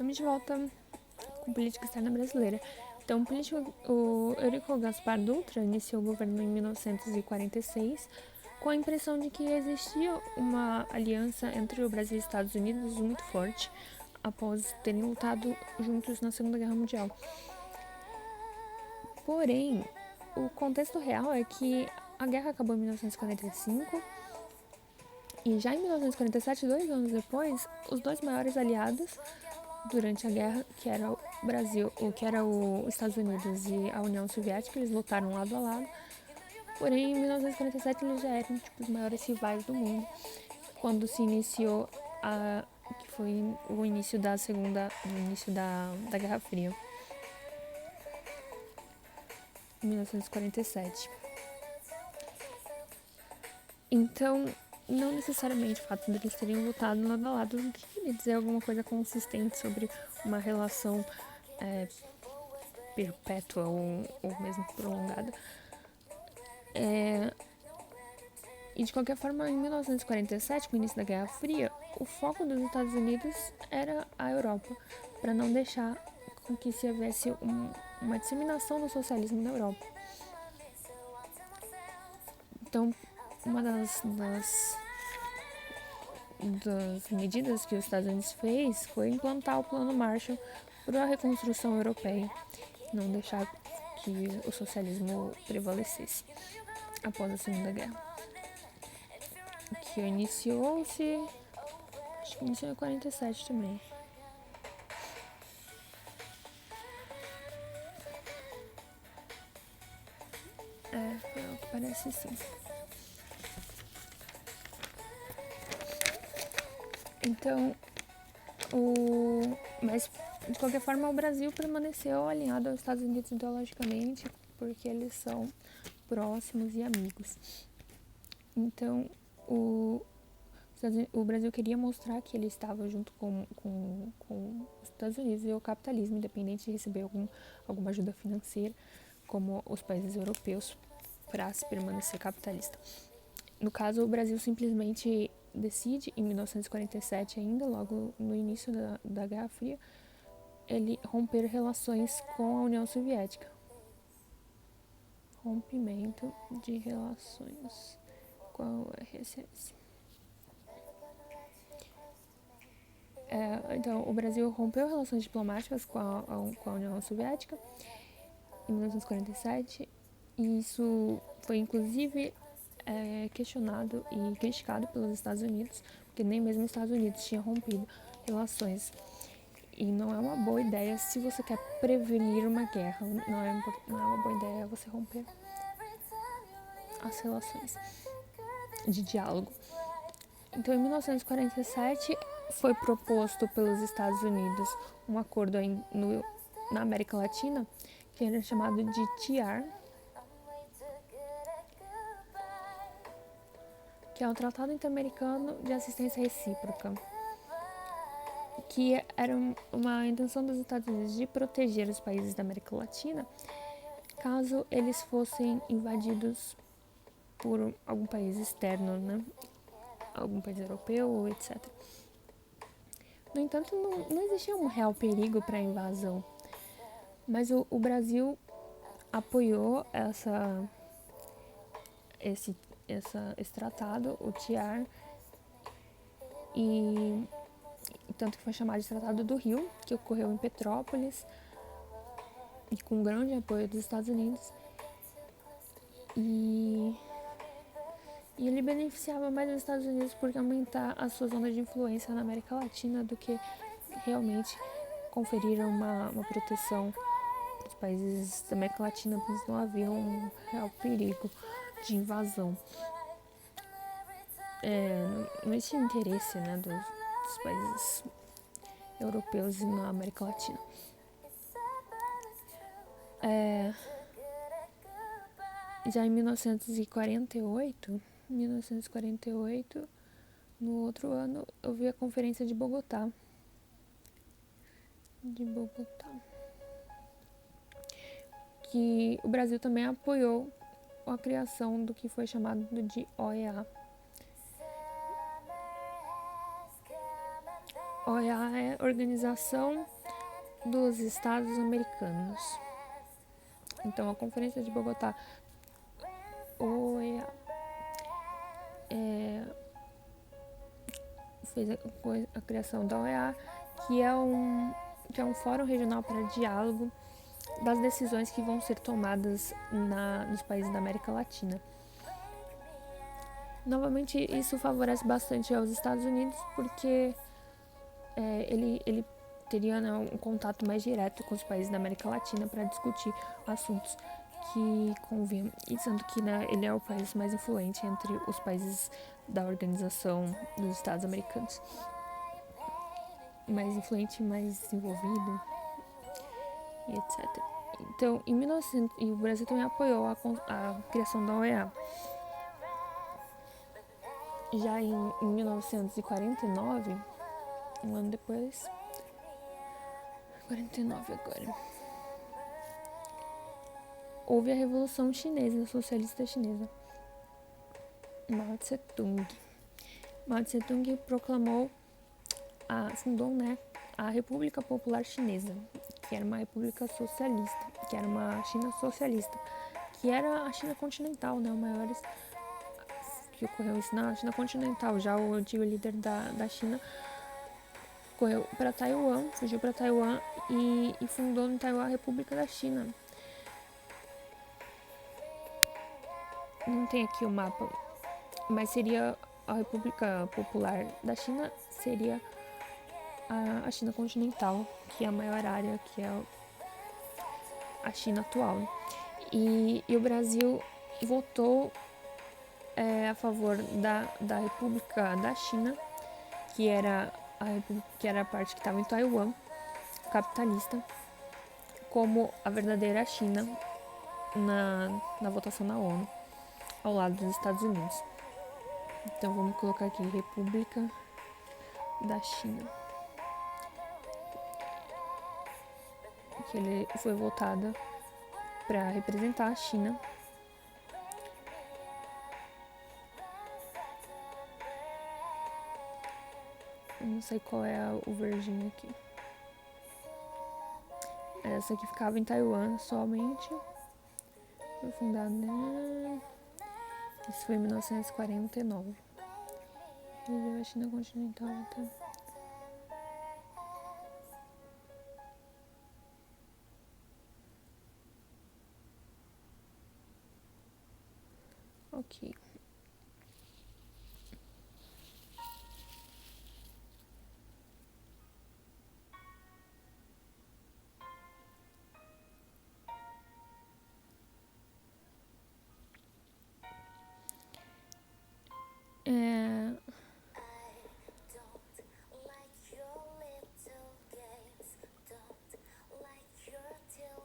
Estamos de volta com política externa brasileira. Então, o Eurico Gaspar Dutra iniciou o governo em 1946 com a impressão de que existia uma aliança entre o Brasil e os Estados Unidos muito forte após terem lutado juntos na Segunda Guerra Mundial. Porém, o contexto real é que a guerra acabou em 1945 e já em 1947, 2 anos depois, os dois maiores aliados durante a guerra, que era o Brasil, que era os Estados Unidos e a União Soviética, eles lutaram lado a lado. Porém, em 1947 eles já eram os maiores rivais do mundo, quando se iniciou que foi o início da Guerra Fria, em 1947. Então, não necessariamente o fato de eles terem lutado lado a lado não queria dizer alguma coisa consistente sobre uma relação perpétua ou mesmo prolongada. E de qualquer forma, em 1947, com o início da Guerra Fria, o foco dos Estados Unidos era a Europa, para não deixar com que se houvesse uma disseminação do socialismo na Europa. Então, uma das medidas que os Estados Unidos fez foi implantar o Plano Marshall para a reconstrução europeia, não deixar que o socialismo prevalecesse após a Segunda Guerra, que iniciou-se, acho que iniciou em 47 também. Pelo que parece, sim. Então, mas de qualquer forma o Brasil permaneceu alinhado aos Estados Unidos ideologicamente, porque eles são próximos e amigos. Então, o Brasil queria mostrar que ele estava junto com os Estados Unidos e o capitalismo, independente de receber alguma ajuda financeira, como os países europeus, para se permanecer capitalista. No caso, o Brasil simplesmente decide, em 1947 ainda, logo no início da Guerra Fria, ele romper relações com a União Soviética. Rompimento de relações com a URSS. Então, o Brasil rompeu relações diplomáticas com a União Soviética em 1947, e isso foi inclusive questionado e criticado pelos Estados Unidos, porque nem mesmo os Estados Unidos tinham rompido relações. E não é uma boa ideia se você quer prevenir uma guerra, não é uma boa ideia você romper as relações de diálogo. Então, em 1947, foi proposto pelos Estados Unidos um acordo na América Latina, que era chamado de TIAR, que é o Tratado Interamericano de Assistência Recíproca, que era uma intenção dos Estados Unidos de proteger os países da América Latina caso eles fossem invadidos por algum país externo, né? Algum país europeu, etc. No entanto, não existia um real perigo para a invasão, mas o Brasil apoiou esse tratado, o TIAR, e tanto que foi chamado de Tratado do Rio, que ocorreu em Petrópolis, e com grande apoio dos Estados Unidos. E ele beneficiava mais os Estados Unidos por aumentar a sua zona de influência na América Latina do que realmente conferir uma proteção para os países da América Latina, pois não havia um real perigo de invasão. Não existia interesse, né, dos países europeus na América Latina. Já em 1948, no outro ano, eu vi a Conferência de Bogotá. Que o Brasil também apoiou a criação do que foi chamado de OEA. OEA é Organização dos Estados Americanos. Então, a Conferência de Bogotá, OEA, fez a criação da OEA, que é um fórum regional para diálogo das decisões que vão ser tomadas nos países da América Latina. Novamente, isso favorece bastante aos Estados Unidos, porque ele teria, né, um contato mais direto com os países da América Latina para discutir assuntos que convinham. E sendo que, né, ele é o país mais influente entre os países da Organização dos Estados Americanos. Mais influente, mais desenvolvido, e etc. Então, em 1900, e o Brasil também apoiou a criação da OEA. Já em 1949, um ano depois, 49 agora, houve a Revolução Chinesa, Socialista Chinesa. Mao Tse-tung. Mao Tse-tung fundou, né, a República Popular Chinesa, que era uma república socialista, que era uma China socialista, que era a China continental, né, o maior que ocorreu isso na China continental. Já o antigo líder da China correu para Taiwan, fugiu para Taiwan e fundou em Taiwan a República da China. Não tem aqui o mapa, mas seria a República Popular da China, seria a China continental, que é a maior área, que é a China atual. E o Brasil votou a favor da República da China, que era a parte que estava em Taiwan, capitalista, como a verdadeira China na votação na ONU, ao lado dos Estados Unidos. Então vamos colocar aqui República da China, que ele foi votada para representar a China. Eu não sei qual é o verdinho aqui. Essa aqui ficava em Taiwan somente. Foi fundada, isso foi em 1949. Ele deu a China continental, tá? Ok.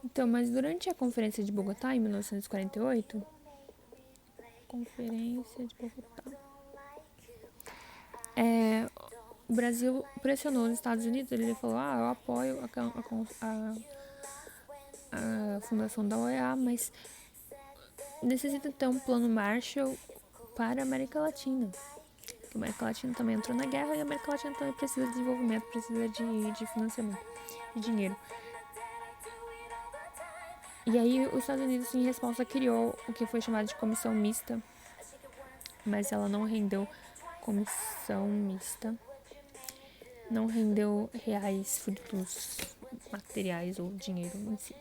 Então, mas durante a Conferência de Bogotá, em 1948, Conferência de Bogotá, o Brasil pressionou os Estados Unidos. Ele falou, eu apoio a fundação da OEA, mas necessita ter um plano Marshall para a América Latina. A América Latina também entrou na guerra e a América Latina também precisa de desenvolvimento, precisa de financiamento, de dinheiro. E aí os Estados Unidos, em resposta, criou o que foi chamado de comissão mista, mas ela não rendeu comissão mista, não rendeu reais, frutos materiais ou dinheiro em si.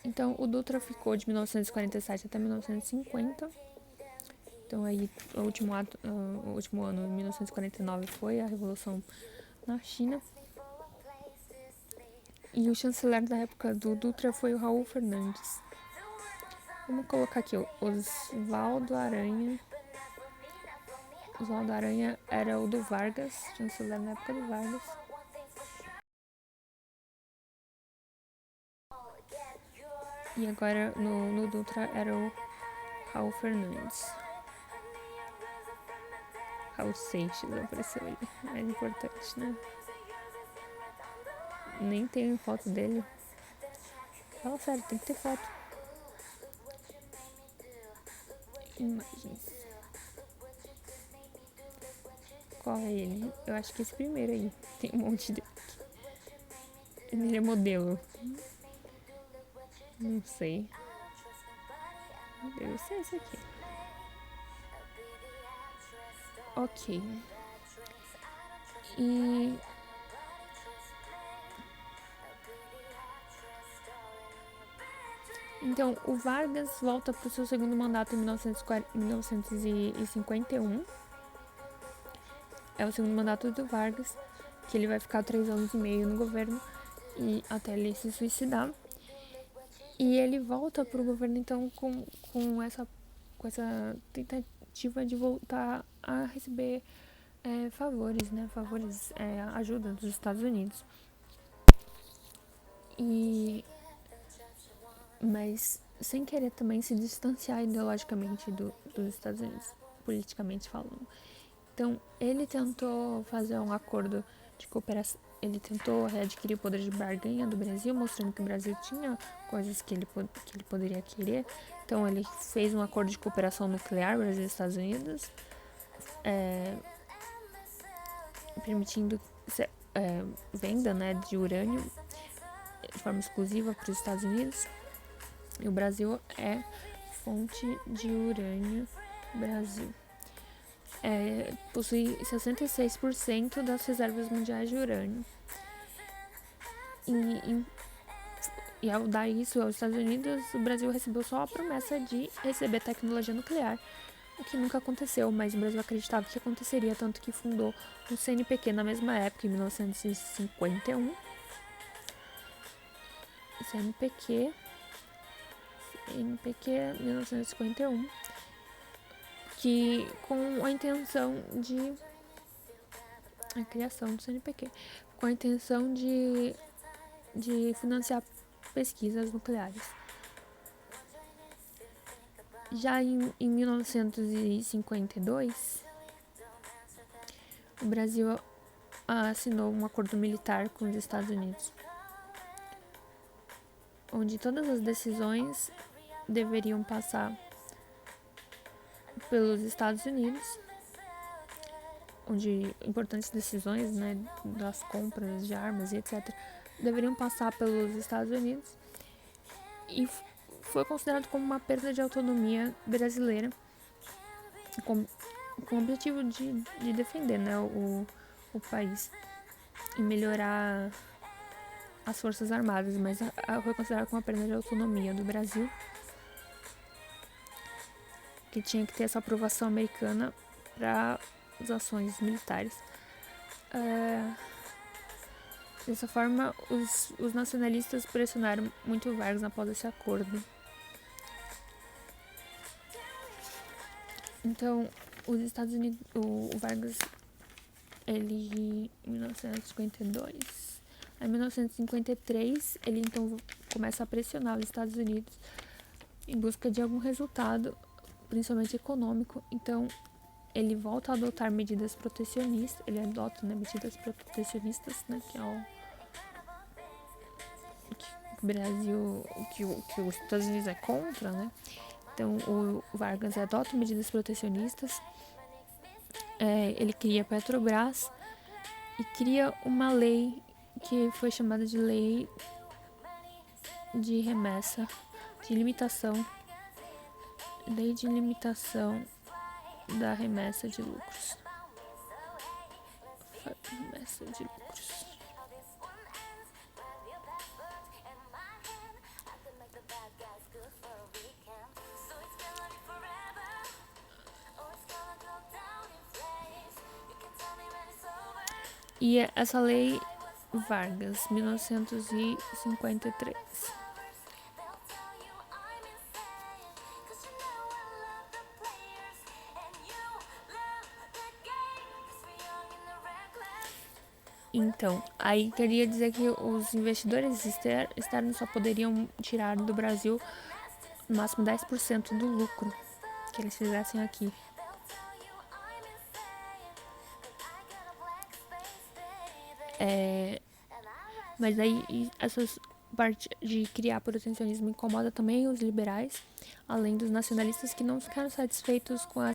Então, o Dutra ficou de 1947 até 1950. Então, aí, o último ano, 1949, foi a Revolução na China. E o chanceler da época do Dutra foi o Raul Fernandes. Vamos colocar aqui o Oswaldo Aranha. Oswaldo Aranha era o do Vargas, chanceler na época do Vargas. E agora no Dutra era o Raul Fernandes. Raul Seixas apareceu ali, mais importante, né? Nem tem foto dele. Fala sério, tem que ter foto. Imagens. Qual é ele? Eu acho que esse primeiro aí. Tem um monte de... Ele é modelo. Não sei. Deve ser esse aqui. Ok. E... Então, o Vargas volta para o seu segundo mandato em 1951. É o segundo mandato do Vargas, que ele vai ficar 3 anos e meio no governo e até ele se suicidar. E ele volta pro governo, então, com essa tentativa de voltar a receber favores, né? Ajuda dos Estados Unidos. Mas sem querer também se distanciar ideologicamente dos Estados Unidos, politicamente falando. Então, ele tentou fazer um acordo de cooperação. Ele tentou readquirir o poder de barganha do Brasil, mostrando que o Brasil tinha coisas que ele poderia querer. Então, ele fez um acordo de cooperação nuclear Brasil e Estados Unidos, permitindo venda, né, de urânio de forma exclusiva para os Estados Unidos. E o Brasil é fonte de urânio Brasil. Possui 66% das reservas mundiais de urânio. E ao dar isso aos Estados Unidos, o Brasil recebeu só a promessa de receber tecnologia nuclear, o que nunca aconteceu, mas o Brasil acreditava que aconteceria, tanto que fundou o CNPq na mesma época, em 1951. CNPq 1951, que com a intenção de a criação do CNPq, com a intenção de financiar pesquisas nucleares. Já em 1952, o Brasil assinou um acordo militar com os Estados Unidos, onde todas as decisões deveriam passar pelos Estados Unidos, onde importantes decisões, né, das compras de armas e etc., deveriam passar pelos Estados Unidos, e foi considerado como uma perda de autonomia brasileira, com o objetivo de defender, né, o país e melhorar as forças armadas, mas foi considerado como uma perda de autonomia do Brasil, que tinha que ter essa aprovação americana para as ações militares. Dessa forma, os nacionalistas pressionaram muito o Vargas após esse acordo. Então, os Estados Unidos, o Vargas, ele em 1952, em 1953, ele então começa a pressionar os Estados Unidos em busca de algum resultado, principalmente econômico. Então, ele volta a adotar medidas protecionistas, medidas protecionistas, né, que é o Brasil, que os Estados Unidos é contra, né? Então, o Vargas adota medidas protecionistas, ele cria a Petrobras e cria uma lei que foi chamada de Lei de Remessa, Lei de Limitação da Remessa de Lucros. Remessa de lucros. E essa lei Vargas, 1953. Então, aí queria dizer que os investidores externos só poderiam tirar do Brasil no máximo 10% do lucro que eles fizessem aqui. Mas aí parte de criar protecionismo incomoda também os liberais, além dos nacionalistas que não ficaram satisfeitos com a